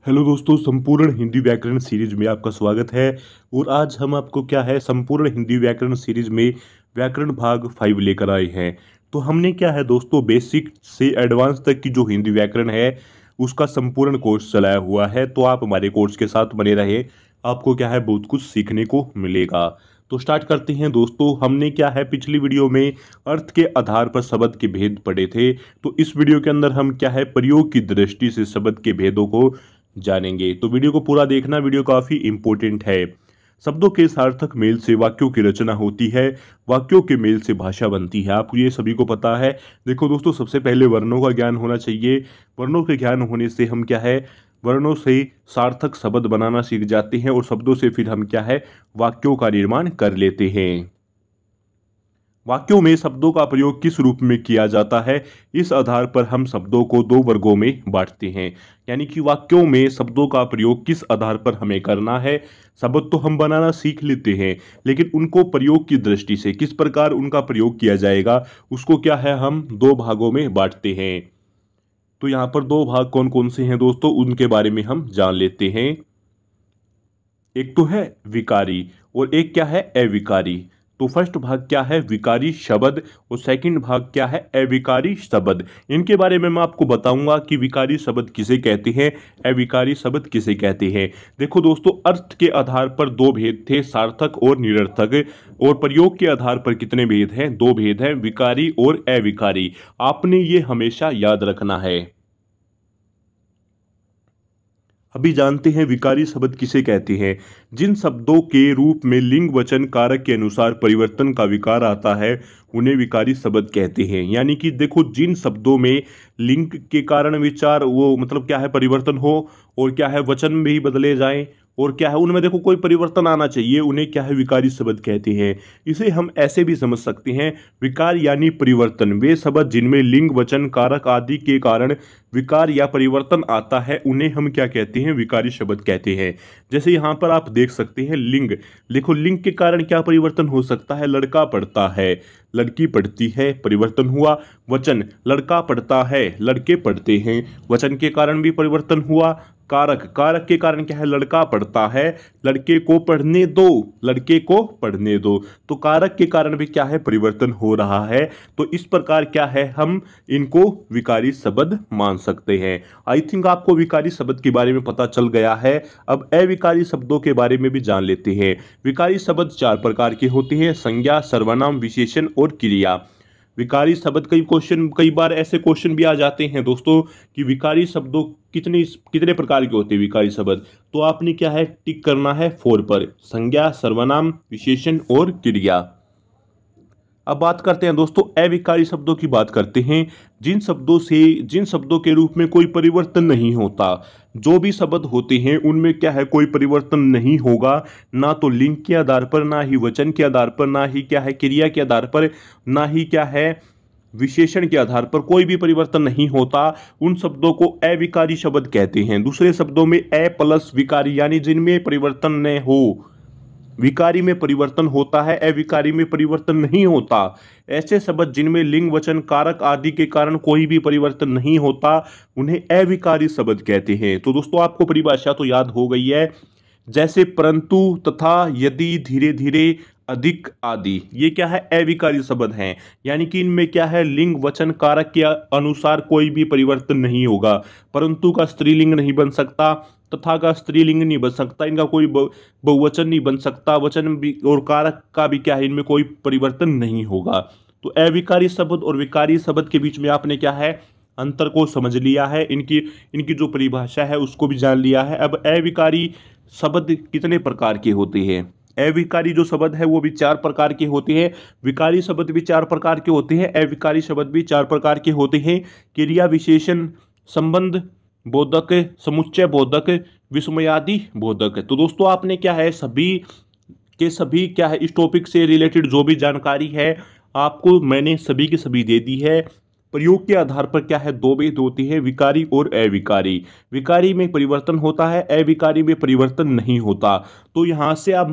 Hello दोस्तों, संपूर्ण हिंदी व्याकरण सीरीज में आपका स्वागत है। और आज हम आपको क्या है, संपूर्ण हिंदी व्याकरण सीरीज में व्याकरण भाग 5 लेकर आए हैं। तो हमने क्या है दोस्तों, बेसिक से एडवांस तक की जो हिंदी व्याकरण है उसका संपूर्ण कोर्स चलाया हुआ है। तो आप हमारे कोर्स के साथ बने रहे, आपको क्या है बहुत कुछ सीखने को मिलेगा। तो स्टार्ट करते हैं दोस्तों। हमने क्या है पिछली वीडियो में अर्थ के आधार पर शब्द के भेद पढ़े थे। तो इस वीडियो के अंदर हम क्या है प्रयोग की दृष्टि से शब्द के भेदों को जानेंगे। तो वीडियो को पूरा देखना, वीडियो काफी इंपॉर्टेंट है। शब्दों के सार्थक मेल से वाक्यों की रचना होती है, वाक्यों के मेल से भाषा बनती है। आपको ये सभी को पता है। देखो दोस्तों, सबसे पहले वर्णों का ज्ञान होना चाहिए। वर्णों के ज्ञान होने से हम क्या है, वर्णों से सार्थक शब्द बनाना सीख जाते हैं और शब्दों से फिर हम क्या है वाक्यों का निर्माण कर लेते हैं। वाक्यों में शब्दों का प्रयोग किस रूप में किया जाता है, इस आधार पर हम शब्दों को दो वर्गों में बांटते हैं। यानी कि वाक्यों में शब्दों का प्रयोग किस आधार पर हमें करना है। शब्द तो हम बनाना सीख लेते हैं, लेकिन उनको प्रयोग की दृष्टि से किस प्रकार उनका प्रयोग किया जाएगा, उसको क्या है हम दो भागों में बांटते हैं। तो यहाँ पर दो भाग कौन कौन से हैं दोस्तों, उनके बारे में हम जान लेते हैं। एक तो है विकारी और एक क्या है अविकारी। तो फर्स्ट भाग क्या है विकारी शब्द और सेकंड भाग क्या है अविकारी शब्द। इनके बारे में मैं आपको बताऊंगा कि विकारी शब्द किसे कहते हैं, अविकारी शब्द किसे कहते हैं। देखो दोस्तों, अर्थ के आधार पर दो भेद थे, सार्थक और निरर्थक। और प्रयोग के आधार पर कितने भेद हैं, दो भेद हैं, विकारी और अविकारी। आपने ये हमेशा याद रखना है। अभी जानते हैं विकारी शब्द किसे कहते हैं। जिन शब्दों के रूप में लिंग वचन कारक के अनुसार परिवर्तन का विकार आता है उन्हें विकारी शब्द कहते हैं। यानी कि देखो, जिन शब्दों में लिंग के कारण विचार वो मतलब क्या है परिवर्तन हो, और क्या है वचन भी बदले जाएं, और क्या है उनमें देखो कोई परिवर्तन आना चाहिए, उन्हें क्या है विकारी शब्द कहते हैं। इसे हम ऐसे भी समझ सकते हैं, विकार यानी परिवर्तन। वे शब्द जिनमें लिंग वचन कारक आदि के कारण विकार या परिवर्तन आता है उन्हें हम क्या कहते हैं, विकारी शब्द कहते हैं। जैसे यहाँ पर आप देख सकते हैं लिंग, देखो लिंग के कारण क्या परिवर्तन हो सकता है, लड़का पढ़ता है, लड़की पढ़ती है, परिवर्तन हुआ। वचन, लड़का पढ़ता है, लड़के पढ़ते हैं, वचन के कारण भी परिवर्तन हुआ। कारक, कारक के कारण क्या है, लड़का पढ़ता है, लड़के को पढ़ने दो, लड़के को पढ़ने दो। तो कारक के कारण भी क्या है परिवर्तन हो रहा है। तो इस प्रकार क्या है हम इनको विकारी शब्द मान सकते हैं। आई थिंक आपको विकारी शब्द के बारे में पता चल गया है। अब अविकारी शब्दों के बारे में भी जान लेते हैं। विकारी शब्द चार प्रकार के होते हैं, संज्ञा, सर्वनाम, विशेषण और क्रिया। विकारी शब्द कई बार ऐसे क्वेश्चन भी आ जाते हैं दोस्तों कि विकारी शब्दों कितने कितने प्रकार के होते हैं विकारी शब्द। तो आपने क्या है टिक करना है 4 पर, संज्ञा, सर्वनाम, विशेषण और क्रिया। अब बात करते हैं दोस्तों अविकारी शब्दों की बात करते हैं। जिन शब्दों के रूप में कोई परिवर्तन नहीं होता। जो भी शब्द होते हैं उनमें क्या है कोई परिवर्तन नहीं होगा, ना तो लिंग के आधार पर, ना ही वचन के आधार पर, ना ही क्या है क्रिया के आधार पर, ना ही क्या है विशेषण के आधार पर कोई भी परिवर्तन नहीं होता। उन शब्दों को अविकारी शब्द कहते हैं। दूसरे शब्दों में अ प्लस विकारी, यानी जिनमें परिवर्तन न हो। विकारी में परिवर्तन होता है, अविकारी में परिवर्तन नहीं होता। ऐसे शब्द जिनमें लिंग वचन कारक आदि के कारण कोई भी परिवर्तन नहीं होता उन्हें अविकारी शब्द कहते हैं। तो दोस्तों आपको परिभाषा तो याद हो गई है, जैसे परंतु, तथा, यदि, धीरे धीरे, अधिक आदि, ये क्या है अविकारी शब्द हैं। यानी कि इनमें क्या है लिंग वचन कारक के अनुसार कोई भी परिवर्तन नहीं होगा। परंतु का स्त्रीलिंग नहीं बन सकता, तथा का स्त्रीलिंग नहीं बन सकता, इनका कोई बहुवचन नहीं बन सकता, वचन भी और कारक का भी क्या है इनमें कोई परिवर्तन नहीं होगा। तो अविकारी शब्द और विकारी शब्द के बीच में आपने क्या है अंतर को समझ लिया है, इनकी इनकी जो परिभाषा है उसको भी जान लिया है। अब अविकारी शब्द कितने प्रकार के होते हैं। अविकारी जो शब्द है वो भी चार प्रकार के होते हैं, विकारी शब्द भी चार प्रकार के होते हैं, अविकारी शब्द भी चार प्रकार के होते हैं। क्रिया, विशेषण, संबंध बोधक, समुच्चय बोधक, विस्मयादि बोधक। तो दोस्तों आपने क्या है सभी के सभी क्या है इस टॉपिक से रिलेटेड जो भी जानकारी है आपको मैंने सभी की सभी दे दी है। प्रयोग के आधार पर क्या है दो भेद होती है, विकारी और अविकारी। विकारी में परिवर्तन होता है, अविकारी में परिवर्तन नहीं होता। तो यहां से अब